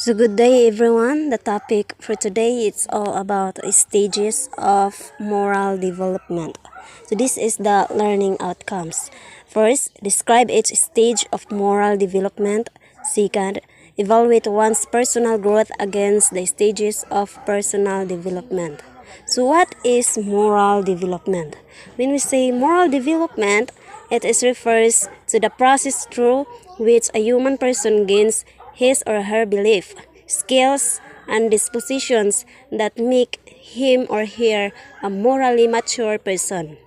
So good day everyone. The topic for today is all about stages of moral development. So this is the learning outcomes. First, describe each stage of moral development. Second, evaluate one's personal growth against the stages of personal development. So what is moral development? When we say moral development, refers to the process through which a human person gains his or her belief, skills, and dispositions that make him or her a morally mature person.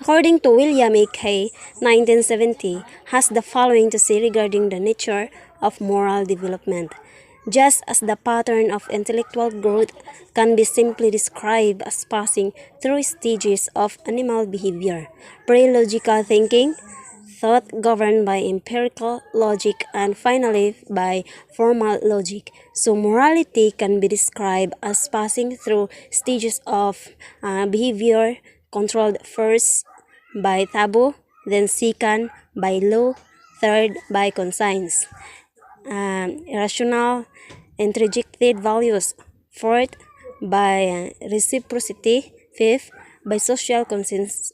According to William A. Kay, 1970, has the following to say regarding the nature of moral development. Just as the pattern of intellectual growth can be simply described as passing through stages of animal behavior, pre-logical thinking, thought governed by empirical logic, and finally by formal logic. So morality can be described as passing through stages of behavior controlled first by taboo, then second by law, third by conscience, irrational interjected values, fourth by reciprocity, fifth by social consensus,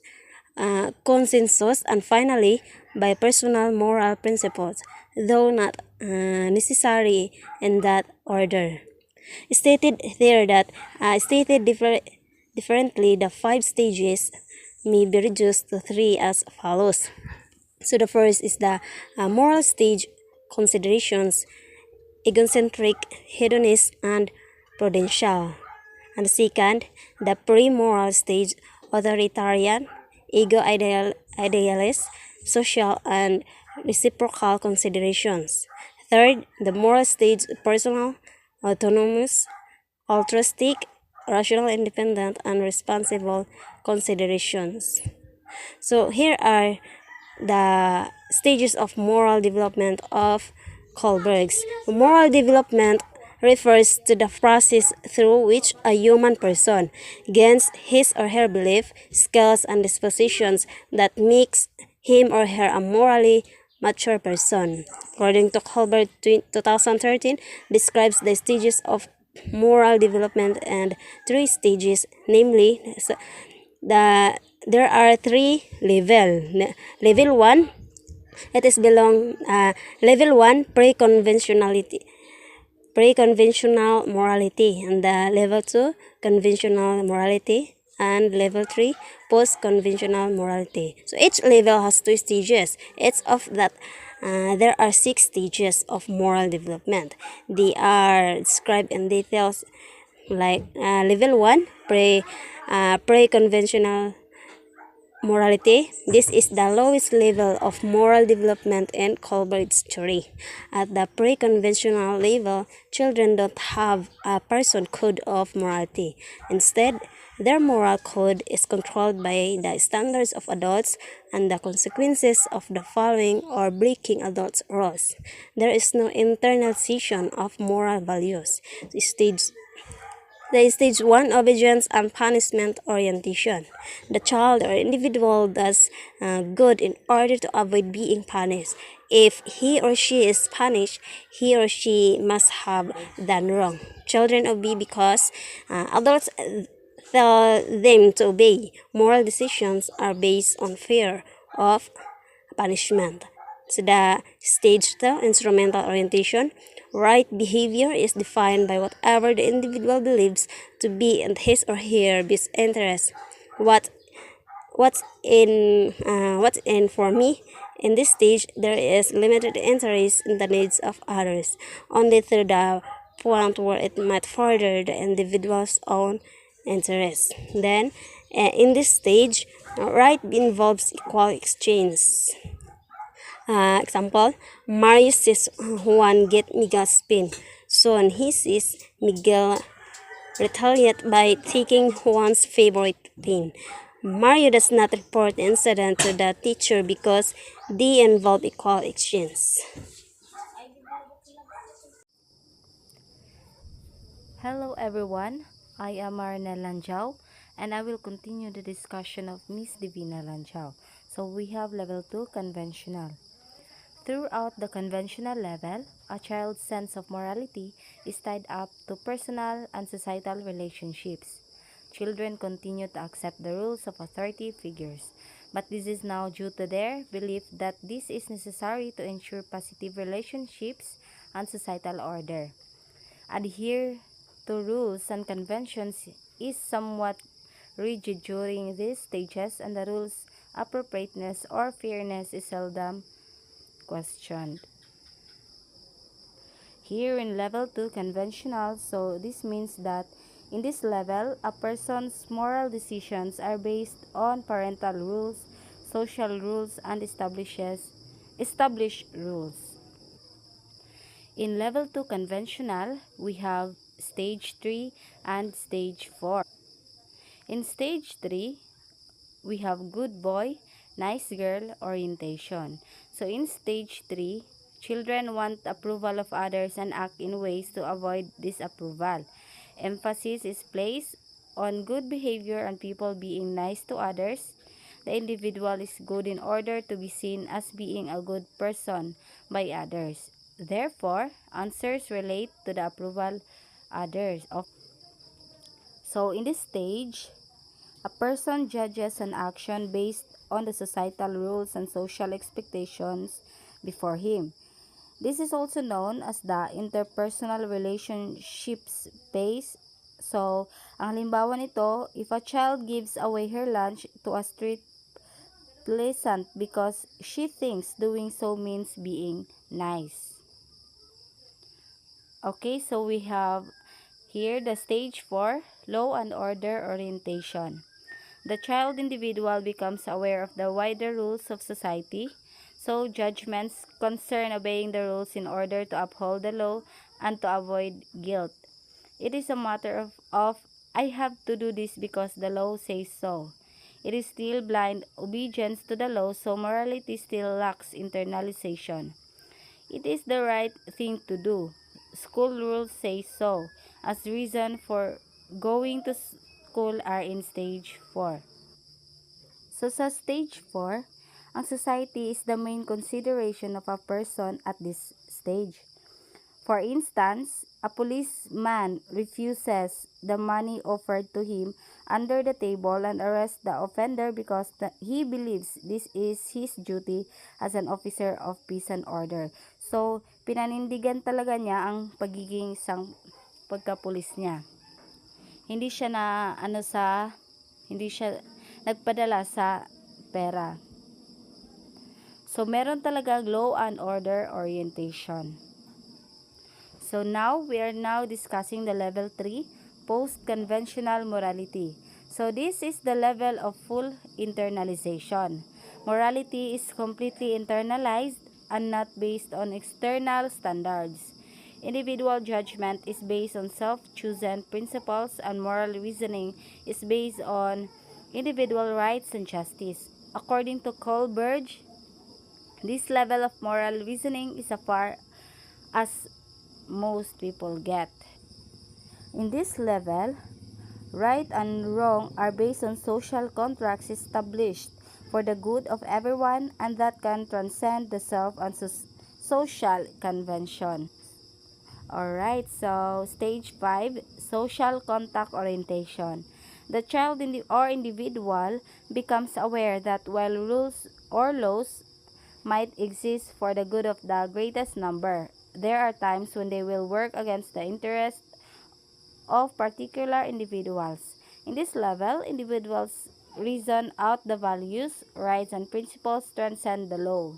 and finally by personal moral principles, though not necessary in that order. Stated differently, the five stages may be reduced to three as follows. So the first is the moral stage: considerations, egocentric, hedonist, and prudential. And the second, the pre-moral stage: authoritarian, idealist, social, and reciprocal considerations. Third, the moral stage: personal, autonomous, altruistic, rational, independent, and responsible considerations. So here are the stages of moral development of Kohlberg's. Moral development refers to the process through which a human person gains his or her belief, skills, and dispositions that makes him or her a morally mature person. According to Kohlberg 2013, describes the stages of moral development and three stages, namely there are three level 1, level 1 pre-conventional morality, and the level 2 conventional morality, and level 3 post-conventional morality. So each level has two stages. It's of that there are 6 stages of moral development. They are described in details like level 1 pre-conventional morality. This is the lowest level of moral development in Kohlberg's theory. At the pre-conventional level, children don't have a person code of morality. Instead, their moral code is controlled by the standards of adults and the consequences of the following or breaking adults' rules. There is no internalization of moral values. Stage 1: obedience and punishment orientation. The child or individual does good in order to avoid being punished. If he or she is punished, he or she must have done wrong. Children obey because adults tell them to obey. Moral decisions are based on fear of punishment. So the stage 2: instrumental orientation. Right behavior is defined by whatever the individual believes to be in his or her best interest. What's in for me? In this stage, there is limited interest in the needs of others, only through the point where it might further the individual's own interests. Then, in this stage, right involves equal exchange. Example, Mario says Juan get Miguel's pen. So when he sees Miguel retaliate by taking Juan's favorite pen. Mario does not report the incident to the teacher because they involve equal exchange. Hello everyone, I am Marna Lanjao and I will continue the discussion of Miss Divina Lanjao. So we have level 2 conventional. Throughout the conventional level, a child's sense of morality is tied up to personal and societal relationships. Children continue to accept the rules of authority figures, but this is now due to their belief that this is necessary to ensure positive relationships and societal order. Adhere to rules and conventions is somewhat rigid during these stages, and the rules' appropriateness or fairness is seldom questioned. Here in level 2 conventional, so this means that in this level, a person's moral decisions are based on parental rules, social rules, and established rules. In level 2 conventional, we have stage 3 and stage 4. In stage 3, we have good boy, nice girl orientation. So in stage 3, children want approval of others and act in ways to avoid disapproval. Emphasis is placed on good behavior and people being nice to others. The individual is good in order to be seen as being a good person by others. Therefore, answers relate to the approval others of. So in this stage, a person judges an action based on the societal rules and social expectations before him. This is also known as the interpersonal relationships phase. So, ang halimbawa nito, if a child gives away her lunch to a street pleasant because she thinks doing so means being nice. Okay, so we have here the stage 4, law and order orientation. The child individual becomes aware of the wider rules of society, so judgments concern obeying the rules in order to uphold the law and to avoid guilt. It is a matter of I have to do this because the law says so. It is still blind obedience to the law, so morality still lacks internalization. It is the right thing to do. School rules say so, as reason for going to school are in stage 4. So sa stage 4, ang society is the main consideration of a person at this stage. For instance, a policeman refuses the money offered to him under the table and arrests the offender because he believes this is his duty as an officer of peace and order. So, pinanindigan talaga niya ang pagiging isang pagkapulis niya. Hindi siya nagpadala sa pera. So, meron talaga law and order orientation. So now, we are now discussing the level 3, post-conventional morality. So this is the level of full internalization. Morality is completely internalized and not based on external standards. Individual judgment is based on self-chosen principles, and moral reasoning is based on individual rights and justice. According to Kohlberg, this level of moral reasoning is as far as most people get. In this level, right and wrong are based on social contracts established for the good of everyone and that can transcend the self and social convention. Alright, so stage 5, social contact orientation. The child or individual becomes aware that while rules or laws might exist for the good of the greatest number, there are times when they will work against the interest of particular individuals. In this level, individuals reason out the values, rights, and principles transcend the law.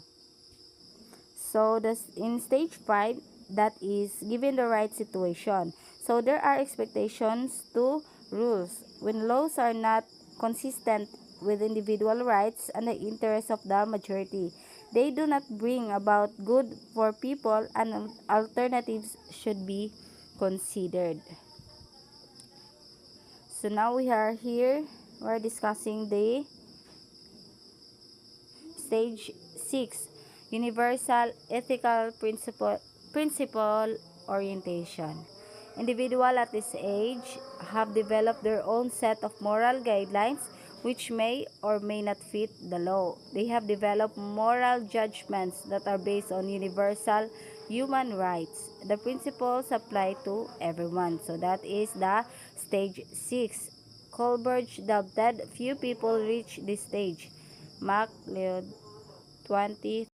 So, in stage 5, that is given the right situation. So, there are expectations to rules. When laws are not consistent with individual rights and the interests of the majority, they do not bring about good for people, and alternatives should be considered. So now we are here, we're discussing the stage 6, universal ethical principle orientation. Individuals at this age have developed their own set of moral guidelines which may or may not fit the law. They have developed moral judgments that are based on universal human rights. The principles apply to everyone. So that is the stage 6. Coleridge doubted few people reach this stage. Mark Leod 20